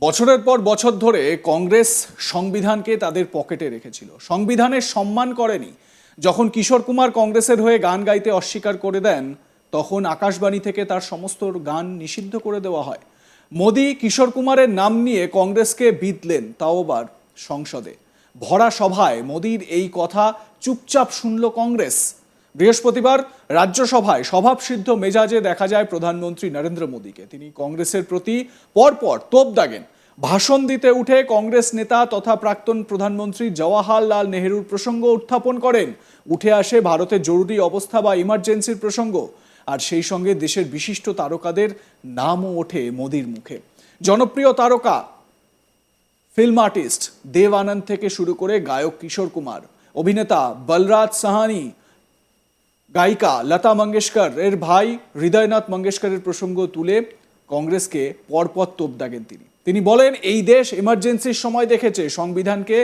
বছরের পর বছর ধরে কংগ্রেস সংবিধানকে তাদের পকেটে রেখেছিল, সংবিধানের সম্মান করেনি। যখন কিশোর কুমার কংগ্রেসের হয়ে গান গাইতে অস্বীকার করে দেন, তখন আকাশবাণী থেকে তার সমস্ত গান নিষিদ্ধ করে দেওয়া হয়। মোদি কিশোর কুমারের নাম নিয়ে কংগ্রেসকে বিঁধলেন, তাও আবার সংসদে। ভরা সভায় মোদির এই কথা চুপচাপ শুনল কংগ্রেস। বৃহস্পতিবার রাজ্যসভায় স্বভাবসিদ্ধ মেজাজে দেখা যায় প্রধানমন্ত্রী নরেন্দ্র মোদীকে। তিনি কংগ্রেসের প্রতি পরপর তোপ দাগেন। ভাষণ দিতে উঠে কংগ্রেস নেতা তথা প্রাক্তন প্রধানমন্ত্রী জওয়াহরলাল নেহরুর প্রসঙ্গ উত্থাপন করেন। উঠে আসে ভারতের জরুরি অবস্থা বা ইমার্জেন্সির প্রসঙ্গ, আর সেই সঙ্গে দেশের বিশিষ্ট তারকাদের নামও ওঠে মোদির মুখে। জনপ্রিয় তারকা ফিল্ম আর্টিস্ট দেব আনন্দ থেকে শুরু করে গায়ক কিশোর কুমার, অভিনেতা বলরাজ সাহানি, গায়িকা লতা মঙ্গেশকর এর ভাই হৃদয়নাথ মঙ্গেশকরের প্রসঙ্গ তুলে কংগ্রেসকে পরপর তোপ দাগেন তিনি বলেন, এই দেশ এমার্জেন্সির সময় দেখেছে সংবিধানকে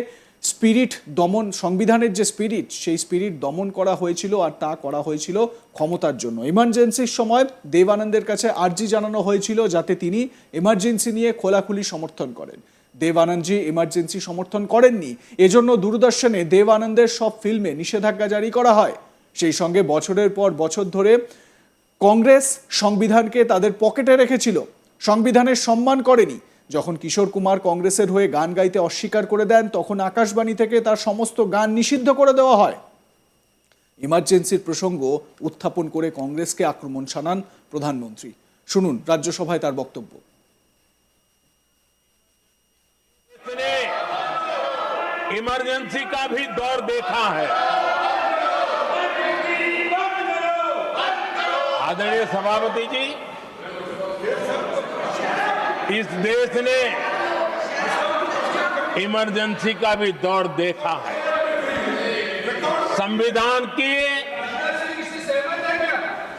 স্পিরিট দমন, সংবিধানের যে স্পিরিট, সেই স্পিরিট দমন করা হয়েছিল, আর তা করা হয়েছিল ক্ষমতার জন্য। এমার্জেন্সির সময় দেব আনন্দের কাছে আর্জি জানানো হয়েছিল যাতে তিনি এমার্জেন্সি নিয়ে খোলাখুলি সমর্থন করেন। দেব আনন্দজি এমার্জেন্সি সমর্থন করেননি, এজন্য দূরদর্শনে দেব আনন্দের সব ফিল্মে নিষেধাজ্ঞা জারি করা হয়। সেই সঙ্গে বছরের পর বছর ধরে কংগ্রেস সংবিধানকে তাদের পকেটে রেখেছিল, সংবিধানের সম্মান করেনি। যখন কিশোর কুমার কংগ্রেসের হয়ে গান গাইতে অস্বীকার করে দেন, তখন আকাশবাণী থেকে তার সমস্ত গান নিষিদ্ধ করে দেওয়া হয়। ইমার্জেন্সির প্রসঙ্গ উত্থাপন করে কংগ্রেসকে আক্রমণ শানান প্রধানমন্ত্রী। শুনুন রাজ্যসভায় তার বক্তব্য। इमरजेंसी का भी दौर देखा है। आदरणीय सभापति जी, इस देश ने इमरजेंसी का भी दौर देखा है। संविधान की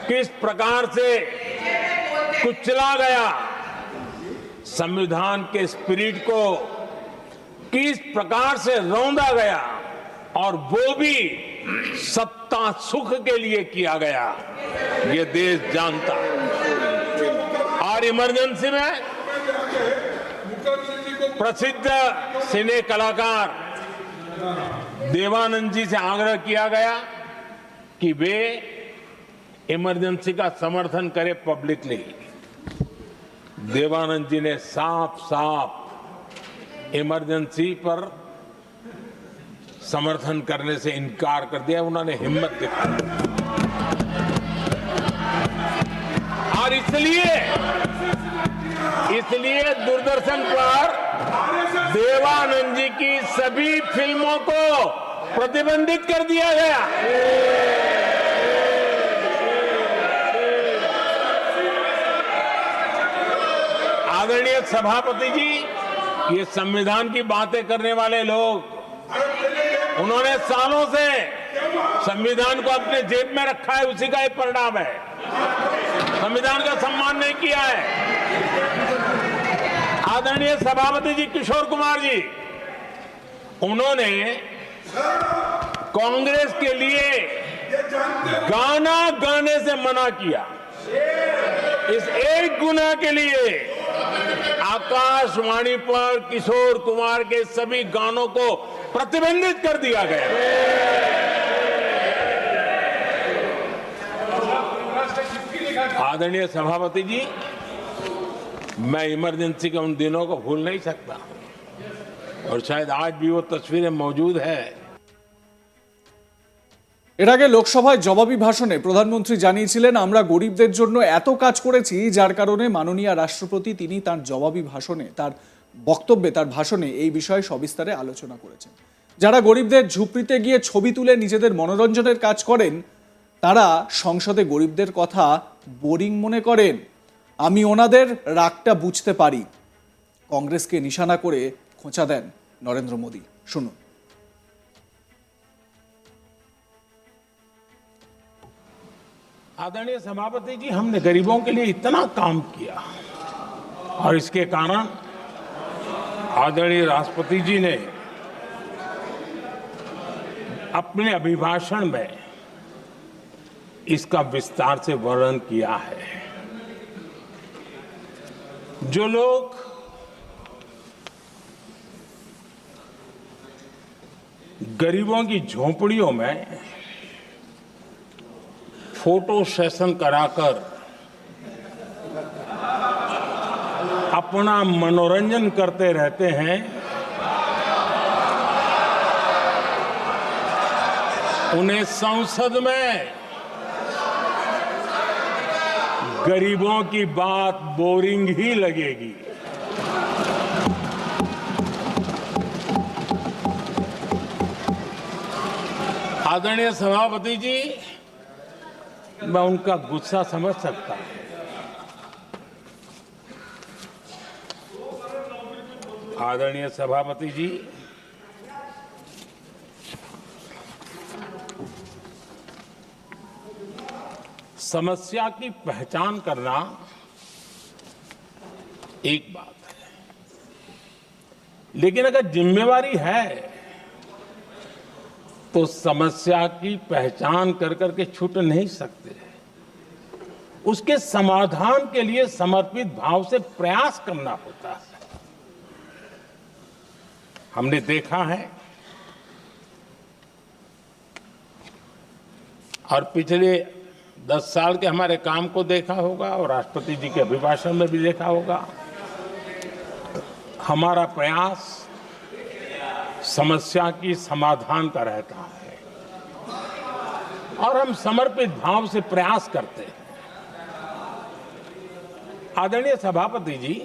किस प्रकार से कुचला गया, संविधान के स्पिरिट को किस प्रकार से रौंदा गया, और वो भी सत्ता सुख के लिए किया गया, ये देश जानता है। और इमरजेंसी में प्रसिद्ध सिने कलाकार देवानंद जी से आग्रह किया गया कि वे इमरजेंसी का समर्थन करें पब्लिकली। देवानंद जी ने साफ साफ इमरजेंसी पर समर्थन करने से इनकार कर दिया, उन्होंने हिम्मत दिखाई। और इसलिए दूरदर्शन पर देवानंद जी की सभी फिल्मों को प्रतिबंधित कर दिया गया। आदरणीय सभापति जी, ये संविधान की बातें करने वाले लोग, उन्होंने सालों से संविधान को अपने जेब में रखा है, उसी का एक परिणाम है। संविधान का सम्मान नहीं किया है। आदरणीय सभापति जी किशोर कुमार जी, उन्होंने कांग्रेस के लिए गाना गाने से मना किया। इस एक गुनाह के लिए आकाशवाणी पर किशोर कुमार के सभी गानों को प्रतिबंधित कर दिया गया। आदरणीय सभापति जी, मैं इमरजेंसी के उन दिनों को भूल नहीं सकता, और शायद आज भी वो तस्वीरें मौजूद है। এর আগে লোকসভায় জবাবি ভাষণে প্রধানমন্ত্রী জানিয়েছিলেন, আমরা গরিবদের জন্য এত কাজ করেছি যার কারণে মাননীয় রাষ্ট্রপতি তিনি তার জবাবি ভাষণে, তার বক্তব্যে, তার ভাষণে এই বিষয়ে সবিস্তারে আলোচনা করেছেন। যারা গরিবদের ঝুপড়িতে গিয়ে ছবি তুলে নিজেদের মনোরঞ্জনের কাজ করেন, তারা সংসদে গরিবদের কথা বোরিং মনে করেন। আমি ওনাদের রাগটা বুঝতে পারি। কংগ্রেসকে নিশানা করে খোঁচা দেন নরেন্দ্র মোদী। শুনুন। आदरणीय सभापति जी, हमने गरीबों के लिए इतना काम किया, और इसके कारण आदरणीय राष्ट्रपति जी ने अपने अभिभाषण में इसका विस्तार से वर्णन किया है। जो लोग गरीबों की झोपड़ियों में फोटो सेशन कराकर अपना मनोरंजन करते रहते हैं, उन्हें संसद में गरीबों की बात बोरिंग ही लगेगी। आदरणीय सभापति जी, मैं उनका गुस्सा समझ सकता हूं। आदरणीय सभापति जी, समस्या की पहचान करना एक बात है, लेकिन अगर जिम्मेवारी है तो समस्या की पहचान कर करके छूट नहीं सकते। उसके समाधान के लिए समर्पित भाव से प्रयास करना होता है। हमने देखा है और पिछले 10 साल के हमारे काम को देखा होगा और राष्ट्रपति जी के अभिभाषण में भी देखा होगा। हमारा प्रयास समस्या की समाधान का रहता है और हम समर्पित भाव से प्रयास करते हैं। आदरणीय सभापति जी,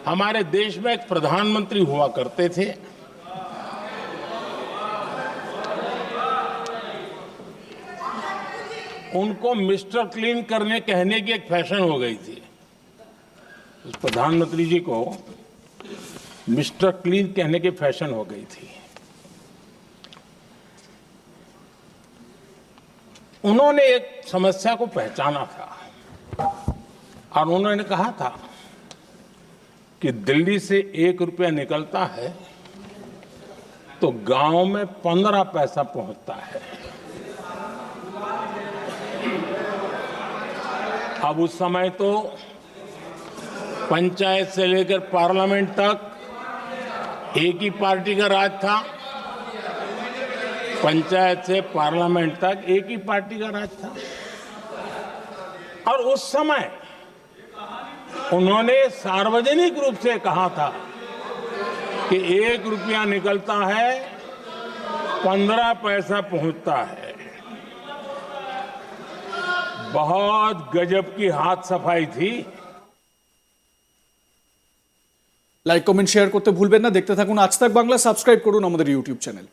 हमारे देश में एक प्रधानमंत्री हुआ करते थे। उनको मिस्टर क्लीन करने कहने की एक फैशन हो गई थी। उस प्रधानमंत्री जी को मिस्टर क्लीन कहने की फैशन हो गई थी। उन्होंने एक समस्या को पहचाना था और उन्होंने कहा था कि दिल्ली से 1 रुपया निकलता है तो गांव में 15 पैसा पहुंचता है। अब उस समय तो पंचायत से लेकर पार्लियामेंट तक एक ही पार्टी का राज था। पंचायत से पार्लियामेंट तक एक ही पार्टी का राज था और उस समय उन्होंने सार्वजनिक रूप से कहा था कि 1 रुपया निकलता है 15 पैसा पहुंचता है। बहुत गजब की हाथ सफाई थी। লাইক কমেন্ট শেয়ার করতে ভুলবেন না। দেখতে থাকুন আজ তাক বাংলা। সাবস্ক্রাইব করুন আমাদের ইউটিউব চ্যানেল।